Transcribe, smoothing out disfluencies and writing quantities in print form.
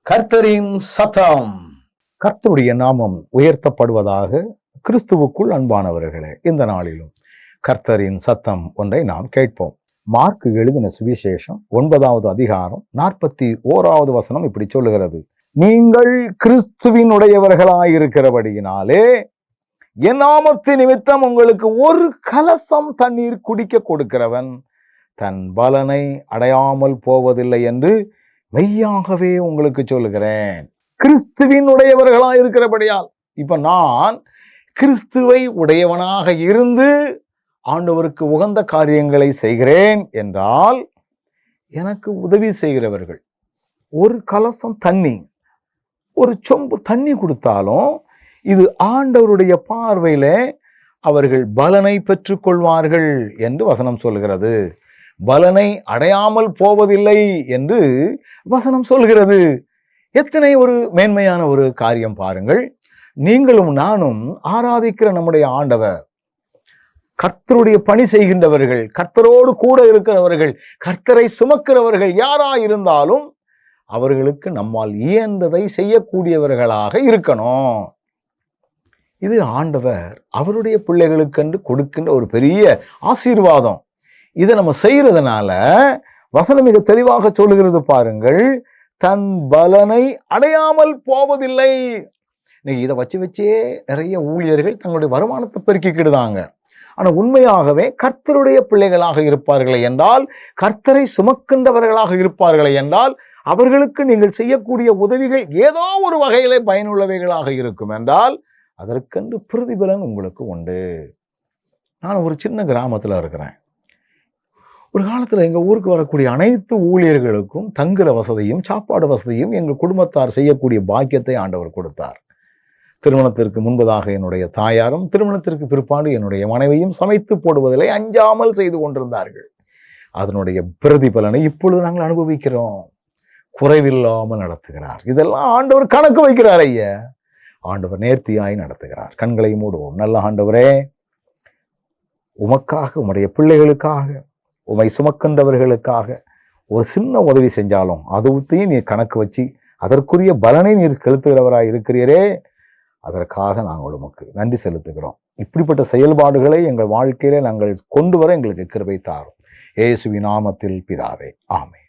கர்த்தரின் சத்தம். கர்த்தருடைய நாமம் உயர்த்தப்படுவதாக. கிறிஸ்துவுக்குள் அன்பானவர்களே, இந்த நாளிலும் கர்த்தரின் சத்தம் ஒன்றை நாம் கேட்போம். மார்க்கு எழுதின சுவிசேஷம் 9வது அதிகாரம் 41வது வசனம் இப்படி சொல்லுகிறது: நீங்கள் கிறிஸ்துவினுடையவர்களாயிருக்கிறபடியினாலே என் நாமத்து நிமித்தம் உங்களுக்கு ஒரு கலசம் தண்ணீர் குடிக்க கொடுக்கிறவன் தன் பலனை அடையாமல் போவதில்லை என்று மெய்யாகவே உங்களுக்கு சொல்லுகிறேன். கிறிஸ்துவின் உடையவர்களாய் இருக்கிறபடியால், இப்ப நான் கிறிஸ்துவை உடையவனாக இருந்து ஆண்டவருக்கு உகந்த காரியங்களை செய்கிறேன் என்றால், எனக்கு உதவி செய்கிறவர்கள் ஒரு கலசம் தண்ணி, ஒரு சொம்பு தண்ணி கொடுத்தாலும் இது ஆண்டவருடைய பார்வையில அவர்கள் பலனை பெற்றுக் கொள்வார்கள் என்று வசனம் சொல்கிறது. பலனை அடையாமல் போவதில்லை என்று வசனம் சொல்கிறது. எத்தனை ஒரு மேன்மையான ஒரு காரியம் பாருங்கள். நீங்களும் நானும் ஆராதிக்கிற நம்முடைய ஆண்டவர், கர்த்தருடைய பணி செய்கின்றவர்கள், கர்த்தரோடு கூட இருக்கிறவர்கள், கர்த்தரை சுமக்கிறவர்கள் யாராயிருந்தாலும் அவர்களுக்கு நம்மால் இயன்றதை செய்யக்கூடியவர்களாக இருக்கணும். இது ஆண்டவர் அவருடைய பிள்ளைகளுக்கென்று கொடுக்கின்ற ஒரு பெரிய ஆசீர்வாதம். இதை நம்ம செய்யறதுனால வசனம் மிக தெளிவாக சொல்லுகிறது பாருங்கள், தன் பலனை அடையாமல் போவதில்லை. இன்னைக்கு இதை வச்சே நிறைய ஊழியர்கள் தங்களுடைய வருமானத்தை பெருக்கிக்கிடுதாங்க. ஆனா உண்மையாகவே கர்த்தருடைய பிள்ளைகளாக இருப்பார்களே என்றால், கர்த்தரை சுமக்கின்றவர்களாக இருப்பார்களே என்றால், அவர்களுக்கு நீங்கள் செய்யக்கூடிய உதவிகள் ஏதோ ஒரு வகையிலே பயனுள்ளவைகளாக இருக்கும் என்றால் அதற்கென்று பிரதிபலன் உங்களுக்கு உண்டு. நான் ஒரு சின்ன கிராமத்துல இருக்கிறேன். ஒரு காலத்துல எங்க ஊருக்கு வரக்கூடிய அனைத்து ஊழியர்களுக்கும் தங்குற வசதியும் சாப்பாடு வசதியும் எங்கள் குடும்பத்தார் செய்யக்கூடிய பாக்கியத்தை ஆண்டவர் கொடுத்தார். திருமணத்திற்கு முன்பதாக என்னுடைய தாயாரும், திருமணத்திற்கு பிற்பாடு என்னுடைய மனைவியும் சமைத்து போடுவதிலே அஞ்சாமல் செய்து கொண்டிருந்தார்கள். அதனுடைய பிரதிபலனை இப்பொழுது நாங்கள் அனுபவிக்கிறோம். குறைவில்லாமல் நடத்துகிறார். இதெல்லாம் ஆண்டவர் கணக்கு வைக்கிறார். ஐயா, ஆண்டவர் நேர்த்தியாய் நடத்துகிறார். கண்களை மூடுவோம். நல்ல ஆண்டவரே, உமக்காக, உம்முடைய பிள்ளைகளுக்காக, உமை சுமக்கின்றவர்களுக்காக ஒரு சின்ன உதவி செஞ்சாலும் அதுத்தையும் நீர் கணக்கு வச்சு அதற்குரிய பலனை நீர் செலுத்துகிறவராய் இருக்கிறீரே, அதற்காக நாங்கள் உமக்கு நன்றி செலுத்துகிறோம். இப்படிப்பட்ட செயல்பாடுகளை எங்கள் வாழ்க்கையில நாங்கள் கொண்டு வர எங்களுக்கு கிருபை தாரும். இயேசுவின் நாமத்தில் பிதாவே, ஆமென்.